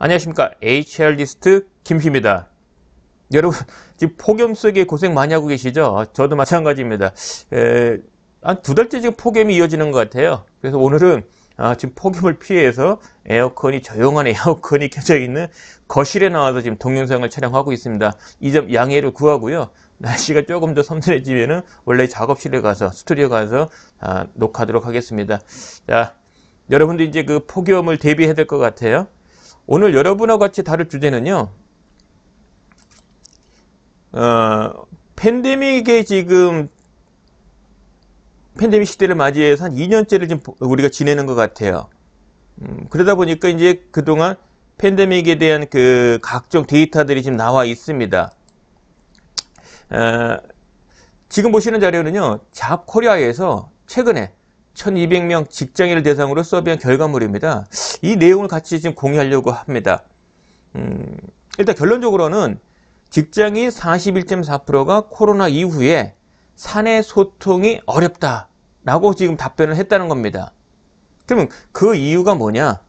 안녕하십니까. HR리스트 김희입니다. 여러분 지금 폭염 속에 고생 많이 하고 계시죠? 저도 마찬가지입니다. 한 2달째 지금 폭염이 이어지는 것 같아요. 그래서 오늘은 지금 폭염을 피해서 조용한 에어컨이 켜져 있는 거실에 나와서 지금 동영상을 촬영하고 있습니다. 이 점 양해를 구하고요. 날씨가 조금 더 선선해지면은 원래 작업실에 가서 스튜디오 가서 녹화하도록 하겠습니다. 자, 여러분도 이제 그 폭염을 대비해야 될 것 같아요. 오늘 여러분하고 같이 다룰 주제는요. 팬데믹의 지금 팬데믹 시대를 맞이해서 한 2년째를 지금 우리가 지내는 것 같아요. 그러다 보니까 이제 그동안 팬데믹에 대한 그 각종 데이터들이 지금 나와 있습니다. 지금 보시는 자료는요, 잡코리아에서 최근에 1200명 직장인을 대상으로 서비한 결과물입니다. 이 내용을 같이 지금 공유하려고 합니다. 일단 결론적으로는 직장인 41.4%가 코로나 이후에 사내 소통이 어렵다라고 지금 답변을 했다는 겁니다. 그러면 그 이유가 뭐냐?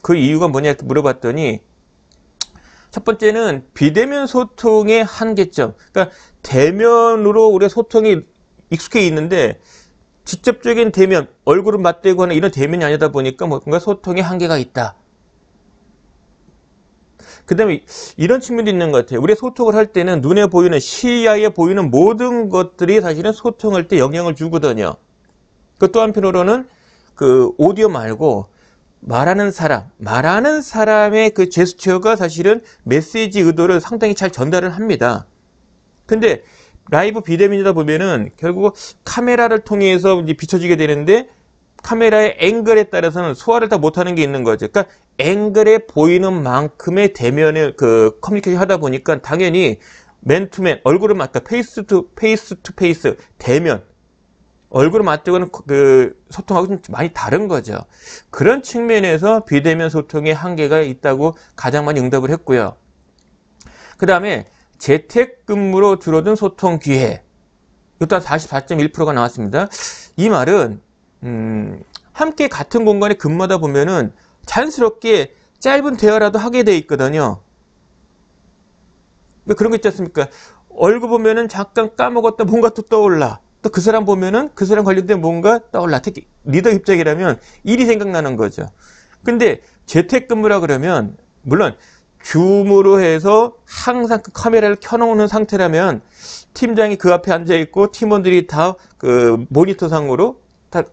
그 이유가 뭐냐 이렇게 물어봤더니 첫 번째는 비대면 소통의 한계점. 그러니까 대면으로 우리가 소통이 익숙해 있는데 직접적인 대면, 얼굴을 맞대고 하는 이런 대면이 아니다 보니까 뭔가 소통의 한계가 있다. 그 다음에 이런 측면도 있는 것 같아요. 우리가 소통을 할 때는 눈에 보이는, 시야에 보이는 모든 것들이 사실은 소통할 때 영향을 주거든요. 그 또 한편으로는 그 오디오 말고 말하는 사람의 그 제스처가 사실은 메시지 의도를 상당히 잘 전달을 합니다. 근데 라이브 비대면이다 보면은 결국 카메라를 통해서 이제 비춰지게 되는데 카메라의 앵글에 따라서는 소화를 다 못하는 게 있는 거죠. 그러니까 앵글에 보이는 만큼의 대면을 그 커뮤니케이션 하다 보니까 당연히 맨투맨 얼굴을 맞다 페이스 투 페이스 대면 얼굴을 맞대고는 그 소통하고 좀 많이 다른 거죠. 그런 측면에서 비대면 소통의 한계가 있다고 가장 많이 응답을 했고요. 그 다음에 재택근무로 줄어든 소통 기회. 이것도 한 44.1%가 나왔습니다. 이 말은 함께 같은 공간에 근무하다 보면은 자연스럽게 짧은 대화라도 하게 돼 있거든요. 그런 거 있지 않습니까? 얼굴 보면은 잠깐 까먹었다 뭔가 또 떠올라. 또 그 사람 보면은 그 사람 관련된 뭔가 떠올라. 특히 리더 입장이라면 일이 생각나는 거죠. 근데 재택근무라 그러면 물론 줌으로 해서 항상 그 카메라를 켜놓는 상태라면 팀장이 그 앞에 앉아있고 팀원들이 다 그 모니터상으로 다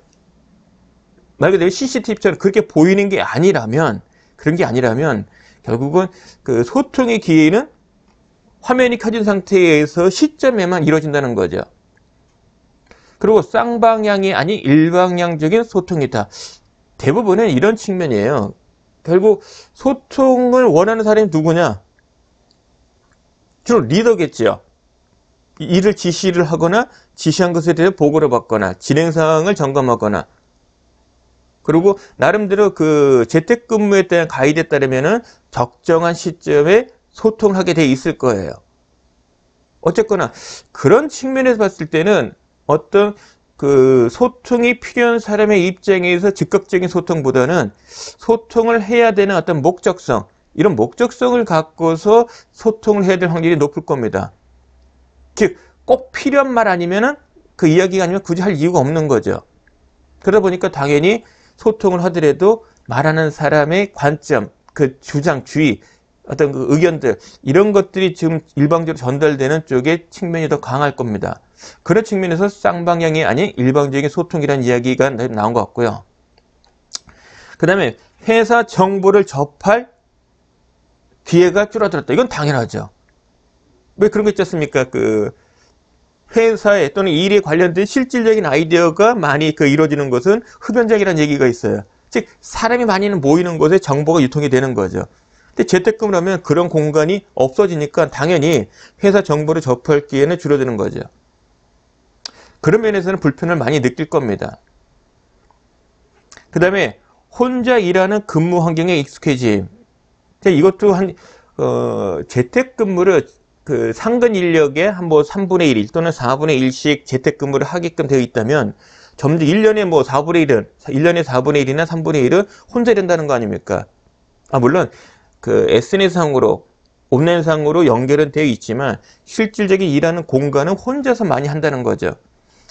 말 그대로 CCTV처럼 그렇게 보이는 게 아니라면 그런 게 아니라면 결국은 그 소통의 기회는 화면이 켜진 상태에서 시점에만 이루어진다는 거죠. 그리고 쌍방향이 아닌 일방향적인 소통이다. 대부분은 이런 측면이에요. 결국 소통을 원하는 사람이 누구냐? 주로 리더겠죠. 일을 지시를 하거나 지시한 것에 대해 보고를 받거나 진행 사항을 점검하거나 그리고 나름대로 그 재택근무에 대한 가이드에 따르면은 적정한 시점에 소통을 하게 돼 있을 거예요. 어쨌거나 그런 측면에서 봤을 때는 어떤 그 소통이 필요한 사람의 입장에서 즉각적인 소통보다는 소통을 해야 되는 어떤 목적성, 이런 목적성을 갖고서 소통을 해야 될 확률이 높을 겁니다. 즉, 꼭 필요한 말 아니면은 그 이야기가 아니면 굳이 할 이유가 없는 거죠. 그러다 보니까 당연히 소통을 하더라도 말하는 사람의 관점, 그 주장, 주의, 어떤 그 의견들, 이런 것들이 지금 일방적으로 전달되는 쪽의 측면이 더 강할 겁니다. 그런 측면에서 쌍방향이 아닌 일방적인 소통이라는 이야기가 나온 것 같고요. 그 다음에 회사 정보를 접할 기회가 줄어들었다. 이건 당연하죠. 왜 그런 거 있지 않습니까? 그 회사에 또는 일에 관련된 실질적인 아이디어가 많이 이루어지는 것은 흡연장이라는 얘기가 있어요. 즉 사람이 많이 모이는 곳에 정보가 유통이 되는 거죠. 근데 재택근무를 하면 그런 공간이 없어지니까 당연히 회사 정보를 접할 기회는 줄어드는 거죠. 그런 면에서는 불편을 많이 느낄 겁니다. 그 다음에 혼자 일하는 근무 환경에 익숙해짐. 이것도 재택근무를 그 상근 인력의 한 3분의 1 또는 4분의 1씩 재택근무를 하게끔 되어 있다면 점점 1년에 4분의 1이나 3분의 1은 혼자 된다는 거 아닙니까? 물론 그 SNS상으로 온라인상으로 연결은 되어 있지만 실질적인 일하는 공간은 혼자서 많이 한다는 거죠.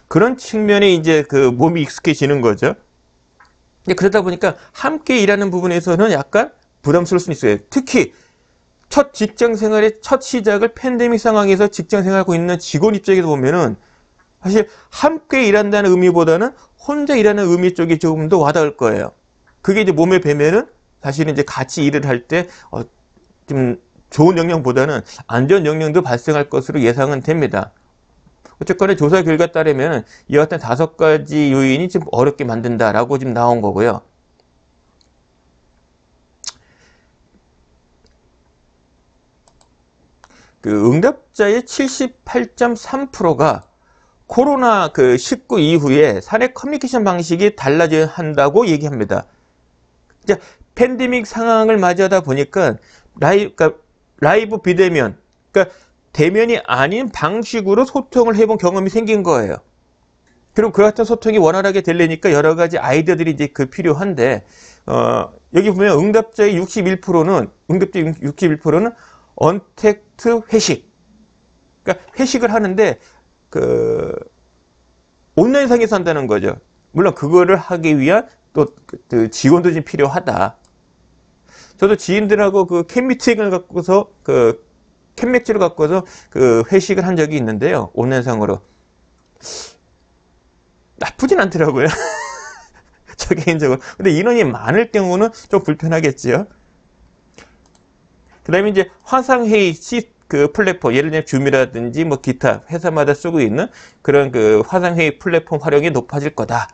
그런 측면에 이제 그 몸이 익숙해지는 거죠. 그러다 보니까 함께 일하는 부분에서는 약간 부담스러울 수 있어요. 특히 첫 직장 생활의 첫 시작을 팬데믹 상황에서 직장 생활하고 있는 직원 입장에서 보면은 사실 함께 일한다는 의미보다는 혼자 일하는 의미 쪽이 조금 더 와닿을 거예요. 그게 이제 몸에 배면은 사실은 이제 같이 일을 할 때 좀 좋은 영향보다는 안 좋은 영향도 발생할 것으로 예상은 됩니다. 어쨌거나 조사 결과 따르면 이와 같은 5가지 요인이 좀 어렵게 만든다라고 지금 나온 거고요. 그 응답자의 78.3%가 코로나 19 이후에 사내 커뮤니케이션 방식이 달라져야 한다고 얘기합니다. 이제 팬데믹 상황을 맞이하다 보니까 라이브 비대면, 그러니까 대면이 아닌 방식으로 소통을 해본 경험이 생긴 거예요. 그리고 그 같은 소통이 원활하게 되려니까 여러 가지 아이디어들이 이제 필요한데, 여기 보면 응답자의 61%는 언택트 회식. 그러니까 회식을 하는데, 온라인상에서 한다는 거죠. 물론 그거를 하기 위한 또 지원도 좀 필요하다. 저도 지인들하고 캔미팅을 갖고서 캔맥주를 갖고서 회식을 한 적이 있는데요. 온라인상으로. 나쁘진 않더라고요. 저 개인적으로. 근데 인원이 많을 경우는 좀 불편하겠지요. 그 다음에 이제 화상회의 플랫폼, 예를 들면 줌이라든지 뭐 기타 회사마다 쓰고 있는 그런 화상회의 플랫폼 활용이 높아질 거다.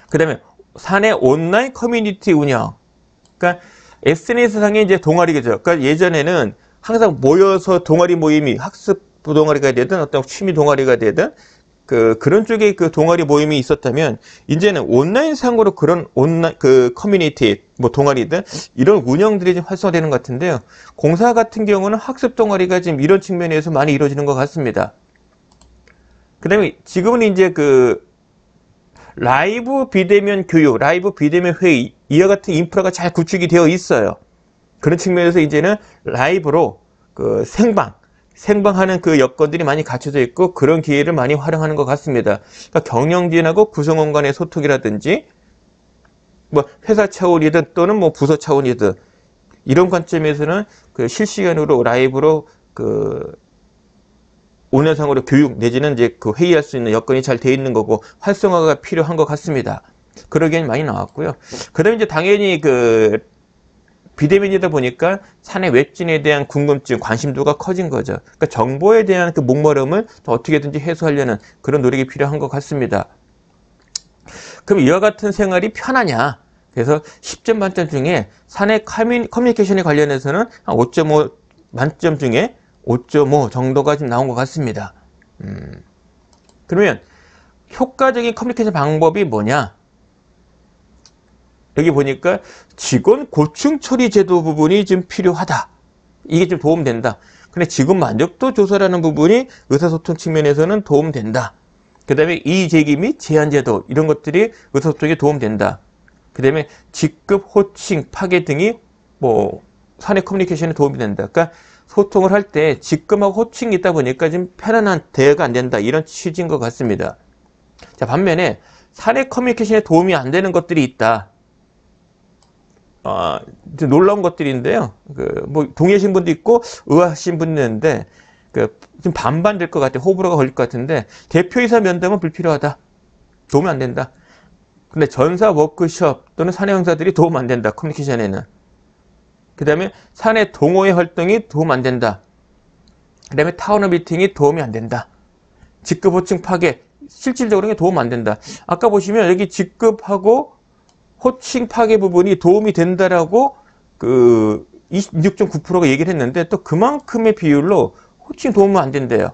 그 다음에 사내 온라인 커뮤니티 운영. 그러니까 SNS상에 이제 동아리겠죠. 그러니까 예전에는 항상 모여서 동아리 모임이 학습 동아리가 되든 어떤 취미 동아리가 되든 그런 쪽에 동아리 모임이 있었다면 이제는 온라인상으로 그런 온라인 커뮤니티 뭐 동아리든 이런 운영들이 좀 활성화되는 것 같은데요. 공사 같은 경우는 학습 동아리가 지금 이런 측면에서 많이 이루어지는 것 같습니다. 그다음에 지금은 이제 라이브 비대면 교육, 라이브 비대면 회의 이와 같은 인프라가 잘 구축이 되어 있어요. 그런 측면에서 이제는 라이브로 생방하는 여건들이 많이 갖춰져 있고 그런 기회를 많이 활용하는 것 같습니다. 그러니까 경영진하고 구성원 간의 소통이라든지 뭐 회사 차원이든 또는 뭐 부서 차원이든 이런 관점에서는 실시간으로 라이브로 온라인상으로 교육 내지는 이제 회의할 수 있는 여건이 잘 되어 있는 거고 활성화가 필요한 것 같습니다. 그런 의견이 많이 나왔고요. 그다음에 이제 당연히 비대면이다 보니까 사내 웹진에 대한 궁금증, 관심도가 커진 거죠. 그러니까 정보에 대한 목마름을 어떻게든지 해소하려는 그런 노력이 필요한 것 같습니다. 그럼 이와 같은 생활이 편하냐? 그래서 10점 만점 중에 사내 커뮤니케이션에 관련해서는 한 5.5 만점 중에 5.5 정도가 지금 나온 것 같습니다. 그러면 효과적인 커뮤니케이션 방법이 뭐냐? 여기 보니까 직원 고충 처리 제도 부분이 좀 필요하다. 이게 좀 도움된다. 근데 직원 만족도 조사라는 부분이 의사소통 측면에서는 도움된다. 그 다음에 이의제기 및 제한 제도 이런 것들이 의사소통에 도움된다. 그 다음에 직급, 호칭, 파괴 등이 뭐 사내 커뮤니케이션에 도움이 된다. 그러니까 소통을 할 때 직급하고 호칭이 있다 보니까 좀 편안한 대화가 안 된다. 이런 취지인 것 같습니다. 자, 반면에 사내 커뮤니케이션에 도움이 안 되는 것들이 있다. 놀라운 것들인데요. 뭐 동의하신 분도 있고 의아하신 분도 있는데 좀 반반 될 것 같아요. 호불호가 걸릴 것 같은데 대표이사 면담은 불필요하다. 도움 안 된다. 근데 전사 워크숍 또는 사내 행사들이 도움 안 된다. 커뮤니케이션에는. 그 다음에 사내 동호회 활동이 도움 안 된다. 그 다음에 타운업 미팅이 도움이 안 된다. 직급 호칭 파괴 실질적으로는 도움 안 된다. 아까 보시면 여기 직급하고 호칭 파괴 부분이 도움이 된다라고 26.9%가 얘기를 했는데 또 그만큼의 비율로 호칭 도움은 안 된대요.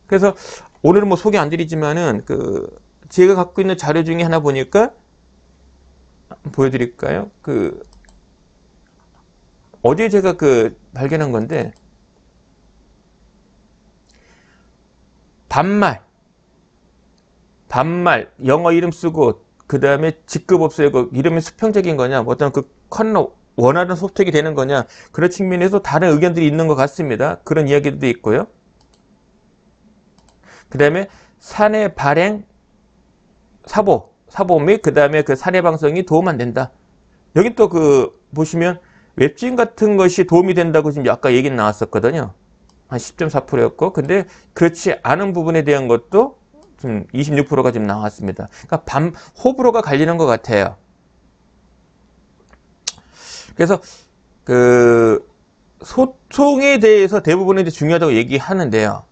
그래서 오늘은 뭐 소개 안 드리지만은 제가 갖고 있는 자료 중에 하나 보니까 보여드릴까요? 어디에 제가 발견한 건데 반말 영어 이름 쓰고 그 다음에 직급 없애고 이름이 수평적인 거냐, 어떤 원하는 소통이 되는 거냐, 그런 측면에서 다른 의견들이 있는 것 같습니다. 그런 이야기도 있고요. 그 다음에 사내 발행 사보 및 그 다음에 그 사내 방송이 도움 안 된다. 여기 또 보시면 웹진 같은 것이 도움이 된다고 지금 아까 얘기 나왔었거든요. 한 10.4%였고, 근데 그렇지 않은 부분에 대한 것도 좀 26%가 지금 나왔습니다. 그러니까 호불호가 갈리는 것 같아요. 그래서 소통에 대해서 대부분은 이제 중요하다고 얘기하는데요.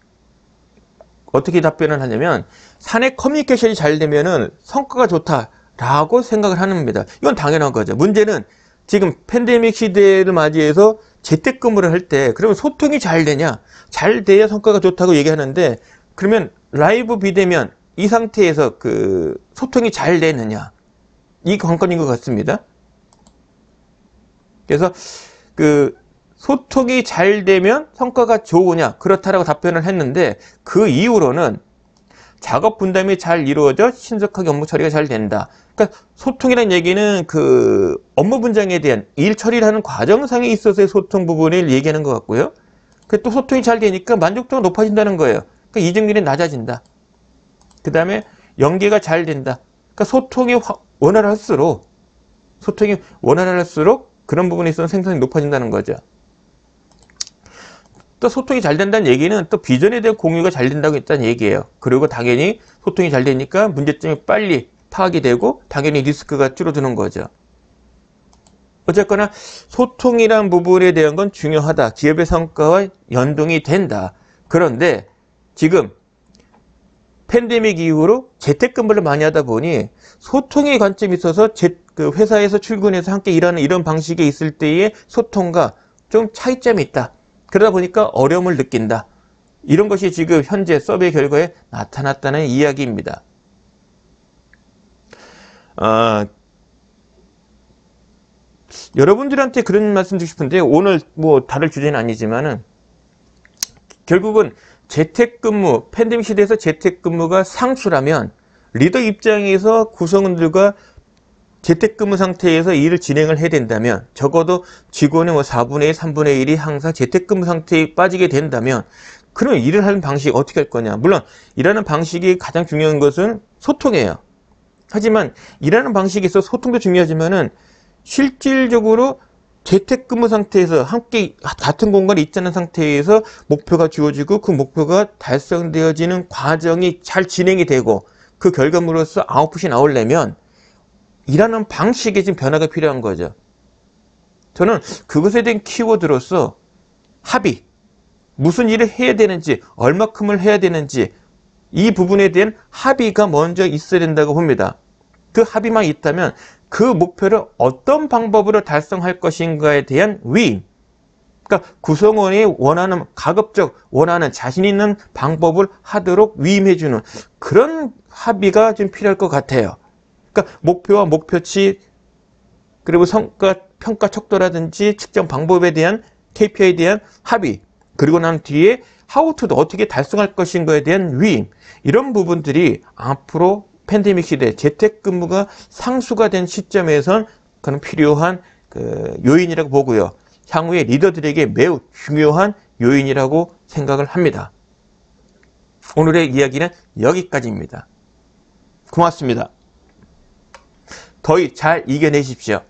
어떻게 답변을 하냐면, 사내 커뮤니케이션이 잘 되면은 성과가 좋다라고 생각을 합니다. 이건 당연한 거죠. 문제는 지금 팬데믹 시대를 맞이해서 재택근무를 할 때, 그러면 소통이 잘 되냐? 잘 돼야 성과가 좋다고 얘기하는데, 그러면 라이브 비대면 이 상태에서 소통이 잘 되느냐? 이 관건인 것 같습니다. 그래서 소통이 잘 되면 성과가 좋으냐? 그렇다라고 답변을 했는데, 그 이후로는 작업 분담이 잘 이루어져 신속하게 업무 처리가 잘 된다. 그러니까 소통이라는 얘기는 업무 분장에 대한 일 처리를 하는 과정상에 있어서의 소통 부분을 얘기하는 것 같고요. 또 소통이 잘 되니까 만족도가 높아진다는 거예요. 그러니까 이직률이 낮아진다. 그 다음에 연계가 잘 된다. 그러니까 소통이 원활할수록 그런 부분에 있어서 생산성이 높아진다는 거죠. 또 소통이 잘 된다는 얘기는 또 비전에 대한 공유가 잘 된다고 했다는 얘기예요. 그리고 당연히 소통이 잘 되니까 문제점이 빨리 파악이 되고 당연히 리스크가 줄어드는 거죠. 어쨌거나 소통이란 부분에 대한 건 중요하다. 기업의 성과와 연동이 된다. 그런데 지금 팬데믹 이후로 재택근무를 많이 하다 보니 소통의 관점이 있어서 회사에서 출근해서 함께 일하는 이런 방식에 있을 때의 소통과 좀 차이점이 있다. 그러다 보니까 어려움을 느낀다. 이런 것이 지금 현재 서베이 결과에 나타났다는 이야기입니다. 여러분들한테 그런 말씀 드리고 싶은데, 오늘 다룰 주제는 아니지만은, 결국은 재택근무, 팬데믹 시대에서 재택근무가 상수라면, 리더 입장에서 구성원들과 재택근무 상태에서 일을 진행을 해야 된다면, 적어도 직원의 4분의 1, 3분의 1이 항상 재택근무 상태에 빠지게 된다면, 그러면 일을 하는 방식이 어떻게 할 거냐. 물론 일하는 방식이 가장 중요한 것은 소통이에요. 하지만 일하는 방식에 있어서 소통도 중요하지만은 실질적으로 재택근무 상태에서 함께 같은 공간에 있자는 상태에서 목표가 주어지고 그 목표가 달성되어지는 과정이 잘 진행이 되고 그 결과물로서 아웃풋이 나오려면 일하는 방식에 지금 변화가 필요한 거죠. 저는 그것에 대한 키워드로서 합의, 무슨 일을 해야 되는지, 얼마큼을 해야 되는지 이 부분에 대한 합의가 먼저 있어야 된다고 봅니다. 그 합의만 있다면 그 목표를 어떤 방법으로 달성할 것인가에 대한 위임, 그러니까 구성원이 가급적 원하는 자신 있는 방법을 하도록 위임해주는 그런 합의가 좀 필요할 것 같아요. 그러니까 목표와 목표치, 그리고 성과, 평가 척도라든지 측정 방법에 대한 KPI에 대한 합의, 그리고 난 뒤에 how to도 어떻게 달성할 것인가에 대한 위임, 이런 부분들이 앞으로 팬데믹 시대 재택근무가 상수가 된 시점에선 그런 필요한 요인이라고 보고요. 향후에 리더들에게 매우 중요한 요인이라고 생각을 합니다. 오늘의 이야기는 여기까지입니다. 고맙습니다. 더위 잘 이겨내십시오.